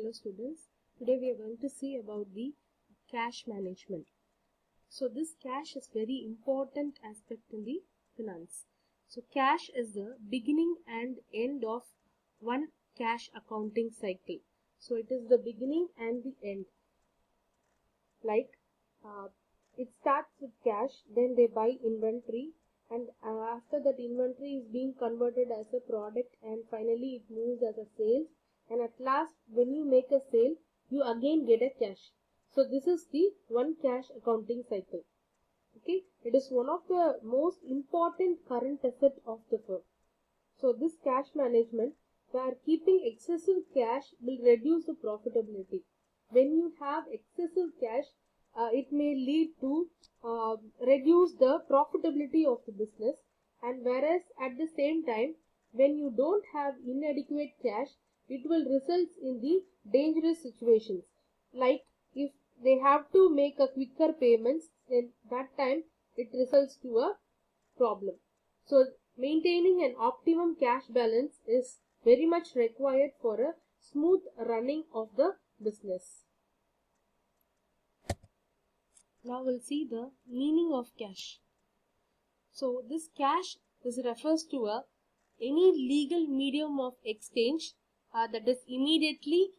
Hello students, today we are going to see about the cash management. So this cash is very important aspect in the finance. So cash is the beginning and end of one cash accounting cycle. So it is the beginning and the end. Like it starts with cash, then they buy inventory, and after that inventory is being converted as a product, and finally it moves as a sales, and at last when you make a sale you again get a cash. So this is the one cash accounting cycle. Okay, it is one of the most important current asset of the firm. So this cash management, where keeping excessive cash will reduce the profitability. When you have excessive cash, it may lead to reduce the profitability of the business, and whereas at the same time when you don't have inadequate cash, it will result in the dangerous situations, like if they have to make a quicker payments, then that time it results to a problem. So maintaining an optimum cash balance is very much required for a smooth running of the business. Now we'll see the meaning of cash. So this cash refers to any legal medium of exchange that is immediately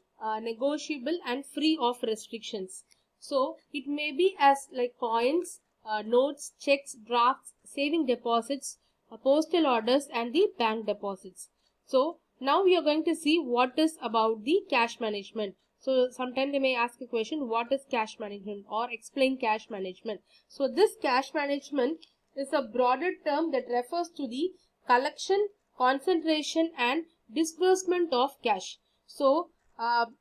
negotiable and free of restrictions. So it may be as like coins, notes, checks, drafts, saving deposits, postal orders, and the bank deposits. So now we are going to see what is about the cash management. So sometimes they may ask a question, what is cash management, or explain cash management. So this cash management is a broader term that refers to the collection, concentration, and disbursement of cash. So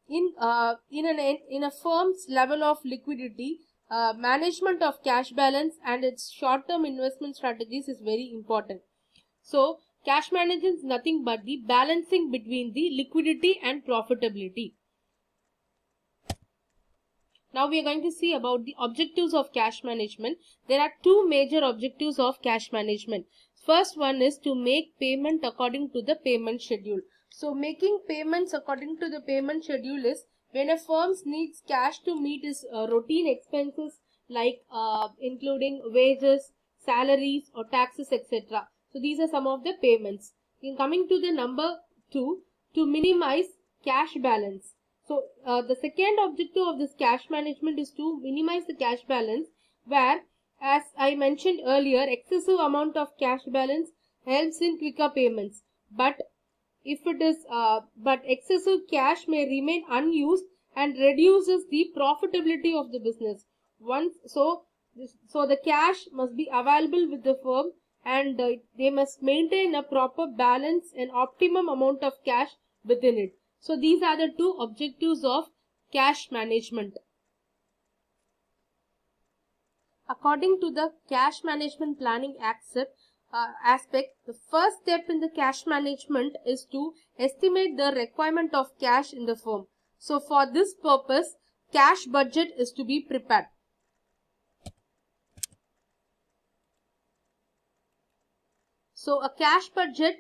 in a firm's level of liquidity, management of cash balance and its short-term investment strategies is very important. So cash management is nothing but the balancing between the liquidity and profitability. Now we are going to see about the objectives of cash management. There are two major objectives of cash management. First one is to make payment according to the payment schedule. So making payments according to the payment schedule is when a firm needs cash to meet its routine expenses, like including wages, salaries, or taxes, etc. So these are some of the payments. In coming to the number 2, to minimize cash balance. So the second objective of this cash management is to minimize the cash balance, where, as I mentioned earlier, excessive amount of cash balance helps in quicker payments. But if it is but excessive cash may remain unused and reduces the profitability of the business. So the cash must be available with the firm, and they must maintain a proper balance and optimum amount of cash within it. So these are the two objectives of cash management. According to the cash management planning aspect, the first step in the cash management is to estimate the requirement of cash in the firm. So for this purpose, cash budget is to be prepared. So a cash budget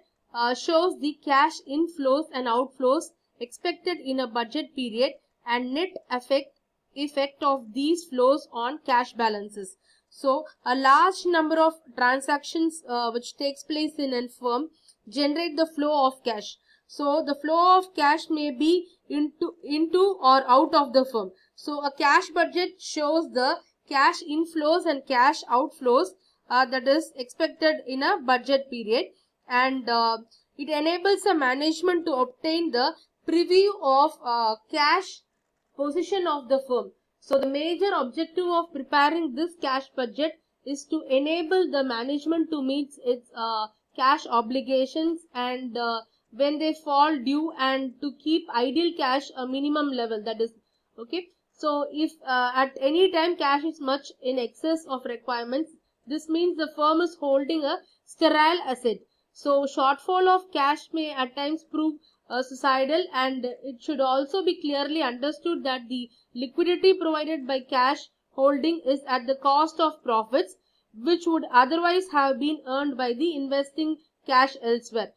shows the cash inflows and outflows expected in a budget period and net effect of these flows on cash balances. So a large number of transactions which takes place in a firm generate the flow of cash. So the flow of cash may be into or out of the firm. So a cash budget shows the cash inflows and cash outflows that is expected in a budget period, and it enables the management to obtain the preview of cash position of the firm. So the major objective of preparing this cash budget is to enable the management to meet its cash obligations, and when they fall due, and to keep ideal cash a minimum level, that is okay. So if at any time cash is much in excess of requirements, this means the firm is holding a sterile asset. So shortfall of cash may at times prove suicidal, and it should also be clearly understood that the liquidity provided by cash holding is at the cost of profits which would otherwise have been earned by the investing cash elsewhere.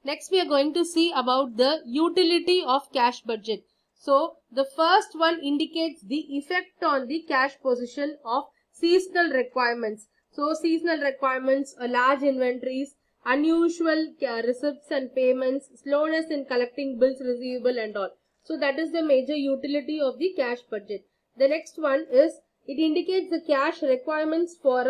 Next, we are going to see about the utility of cash budget. So, the first one indicates the effect on the cash position of seasonal requirements. So, seasonal requirements, large inventories, unusual receipts and payments, slowness in collecting bills receivable and all. So, that is the major utility of the cash budget. The next one is it indicates the cash requirements for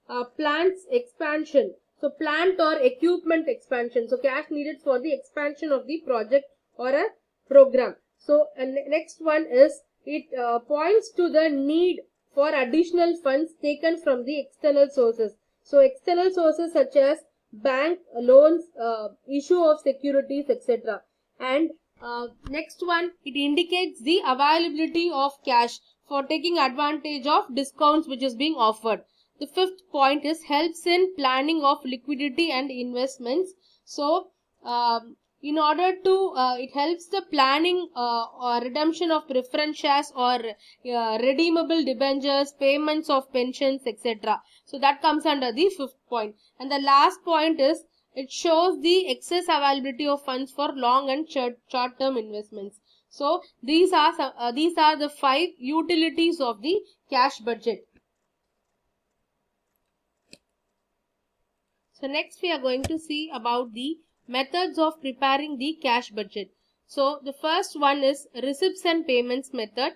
a plant's expansion. So plant or equipment expansion. So cash needed for the expansion of the project or a program. So next one is it points to the need for additional funds taken from the external sources. So external sources such as bank loans, issue of securities, etc. And next one, it indicates the availability of cash for taking advantage of discounts which is being offered. The fifth point is helps in planning of liquidity and investments. So, in order to, it helps the planning or redemption of preference shares or redeemable debentures, payments of pensions, etc. So, that comes under the fifth point. And the last point is it shows the excess availability of funds for long and short-term investments. So, these are the 5 utilities of the cash budget. So next we are going to see about the methods of preparing the cash budget. So the first one is receipts and payments method.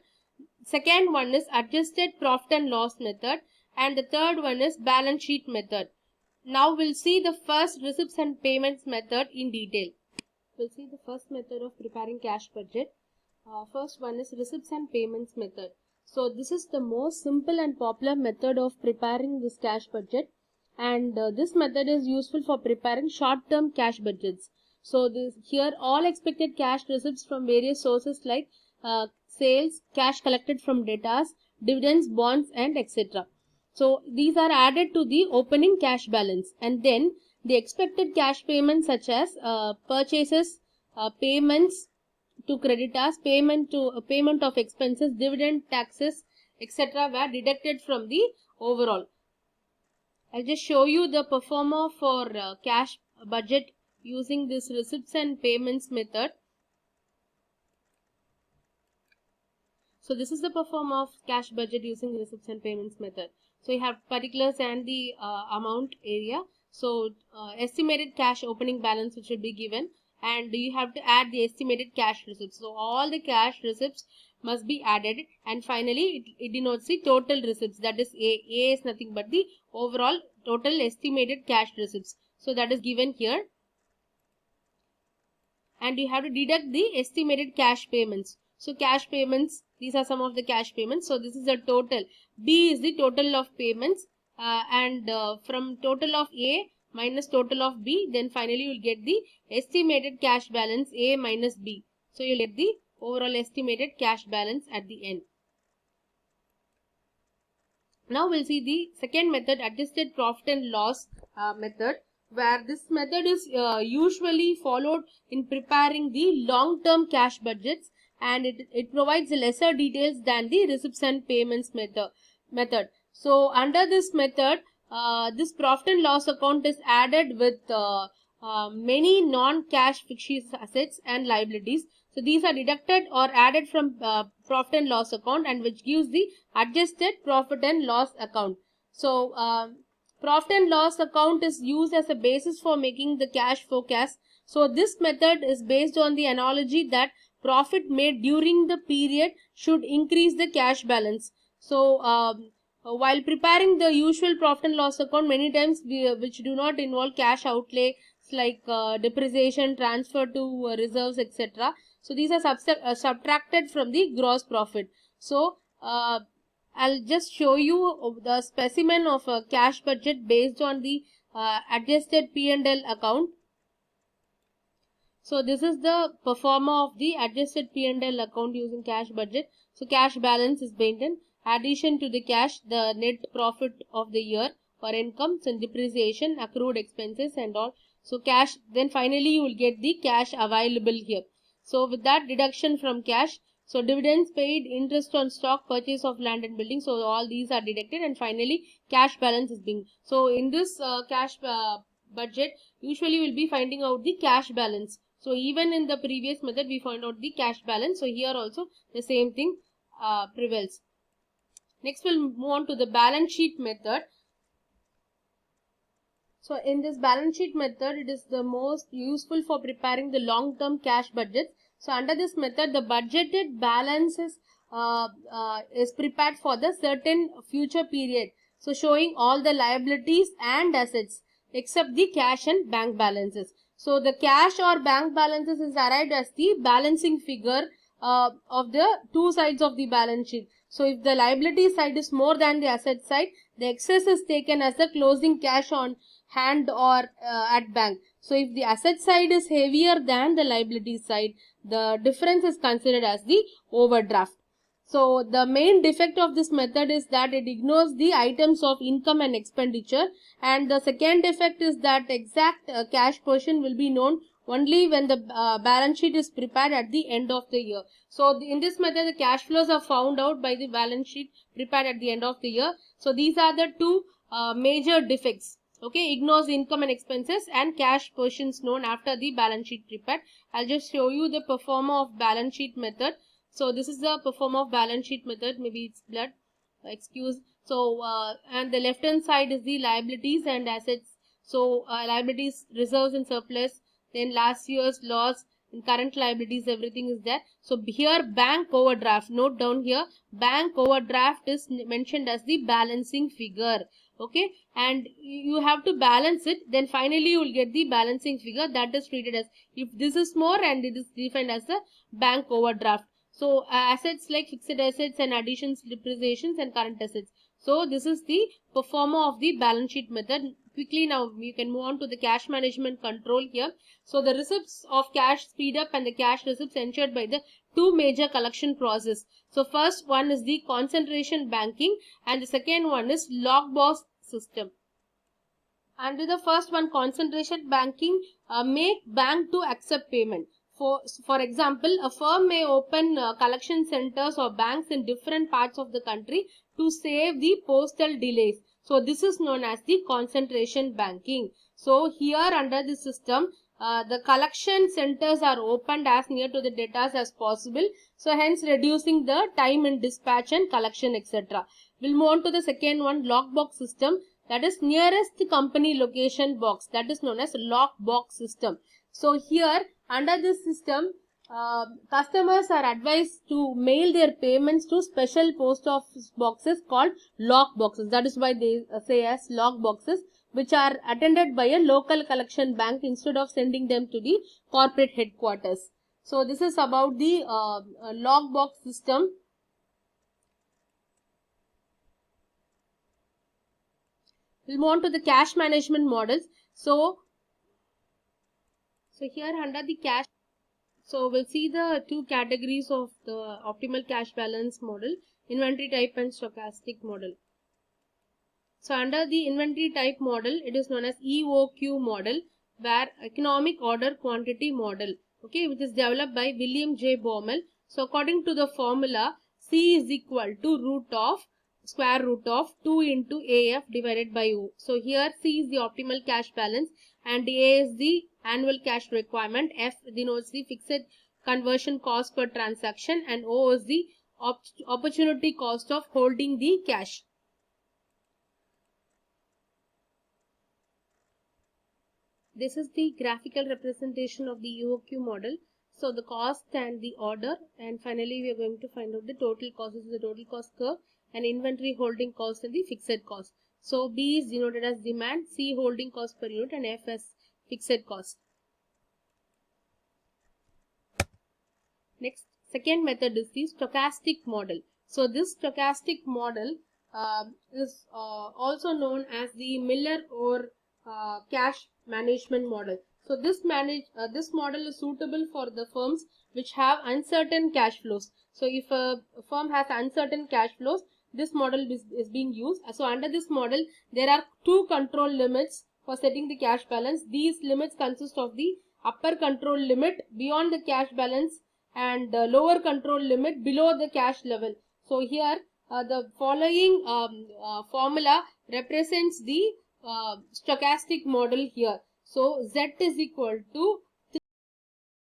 Second one is adjusted profit and loss method. And the third one is balance sheet method. Now we'll see the first receipts and payments method in detail. We'll see the first method of preparing cash budget. First one is receipts and payments method. So this is the most simple and popular method of preparing this cash budget. And this method is useful for preparing short-term cash budgets. So here all expected cash receipts from various sources like sales, cash collected from debtors, dividends, bonds, and etc. So these are added to the opening cash balance, and then the expected cash payments such as purchases, payments to creditors, payment of expenses, dividend, taxes, etc. were deducted from the overall. I'll just show you the performer for cash budget using this receipts and payments method. So this is the performer of cash budget using receipts and payments method. So you have particulars and the amount area. So estimated cash opening balance which will be given, and you have to add the estimated cash receipts. So all the cash receipts must be added, and finally it denotes the total receipts, that is A. A is nothing but the overall total estimated cash receipts. So that is given here, and you have to deduct the estimated cash payments. So cash payments, these are some of the cash payments. So this is the total. B is the total of payments, and from total of A minus total of B, then finally you will get the estimated cash balance A minus B. So you will get the overall estimated cash balance at the end. Now we'll see the second method, adjusted profit and loss method, where this method is usually followed in preparing the long-term cash budgets, and it provides lesser details than the receipts and payments method. So under this method, this profit and loss account is added with many non-cash fictitious assets and liabilities. So these are deducted or added from profit and loss account, and which gives the adjusted profit and loss account. So profit and loss account is used as a basis for making the cash forecast. So this method is based on the analogy that profit made during the period should increase the cash balance. So while preparing the usual profit and loss account, many times which do not involve cash outlay like depreciation, transfer to reserves, etc. So these are subtracted from the gross profit. So I'll just show you the specimen of a cash budget based on the adjusted P&L account. So this is the performer of the adjusted P&L account using cash budget. So cash balance is maintained. Addition to the cash, the net profit of the year or income, so depreciation, accrued expenses and all. So cash, then finally you will get the cash available here. So with that deduction from cash, so dividends paid, interest on stock, purchase of land and building, so all these are deducted, and finally cash balance is being. So in this cash budget, usually we'll be finding out the cash balance. So even in the previous method, we found out the cash balance. So here also the same thing prevails. Next, we'll move on to the balance sheet method. So in this balance sheet method, it is the most useful for preparing the long-term cash budgets. So under this method, the budgeted balance is prepared for the certain future period. So showing all the liabilities and assets except the cash and bank balances. So the cash or bank balances is arrived as the balancing figure of the two sides of the balance sheet. So if the liability side is more than the asset side, the excess is taken as the closing cash on hand or at bank. So if the asset side is heavier than the liability side, the difference is considered as the overdraft. So the main defect of this method is that it ignores the items of income and expenditure, and the second defect is that exact cash portion will be known only when the balance sheet is prepared at the end of the year. So in this method, the cash flows are found out by the balance sheet prepared at the end of the year. So these are the two major defects. Okay, ignores income and expenses and cash portions known after the balance sheet prepared. I'll just show you the performer of balance sheet method. So this is the performer of balance sheet method. Maybe it's blood. Excuse. So and the left hand side is the liabilities and assets. So liabilities, reserves and surplus. Then last year's loss, and current liabilities, everything is there. So here bank overdraft. Note down here, bank overdraft is mentioned as the balancing figure. Okay, and you have to balance it, then finally you will get the balancing figure that is treated as, if this is more, and it is defined as a bank overdraft. So assets like fixed assets and additions, depreciations and current assets. So this is the performer of the balance sheet method. Quickly now you can move on to the cash management control here. So the receipts of cash speed up and the cash receipts ensured by the two major collection process. So first one is the concentration banking and the second one is lockbox system. Under the first one, concentration banking, make bank to accept payment. For example, a firm may open collection centers or banks in different parts of the country to save the postal delays. So this is known as the concentration banking. So here under the system, the collection centers are opened as near to the debtors as possible. So hence reducing the time in dispatch and collection, etc. We'll move on to the second one, lockbox system. That is nearest company location box. That is known as lockbox system. So here under this system, customers are advised to mail their payments to special post office boxes called lock boxes. That is why they say as lock boxes, which are attended by a local collection bank instead of sending them to the corporate headquarters. So this is about the lock box system. We'll move on to the cash management models. So here under the cash, so we'll see the two categories of the optimal cash balance model, inventory type and stochastic model. So under the inventory type model, it is known as EOQ model, where economic order quantity model, okay, which is developed by William J. Baumol. So according to the formula, C is equal to square root of 2 into AF divided by O. So here C is the optimal cash balance and A is the annual cash requirement, F denotes the fixed conversion cost per transaction, and O is the opportunity cost of holding the cash. This is the graphical representation of the EOQ model. So the cost and the order, and finally we are going to find out the total cost. This is the total cost curve, and inventory holding cost and the fixed cost. So B is denoted as demand, C holding cost per unit, and F as fixed cost. Next, second method is the stochastic model. So this stochastic model is also known as the Miller-Orr cash management model. So this model is suitable for the firms which have uncertain cash flows. So if a firm has uncertain cash flows, this model is being used. So under this model, there are two control limits for setting the cash balance. These limits consist of the upper control limit beyond the cash balance and lower control limit below the cash level. So here the following formula represents the stochastic model here. So Z is equal to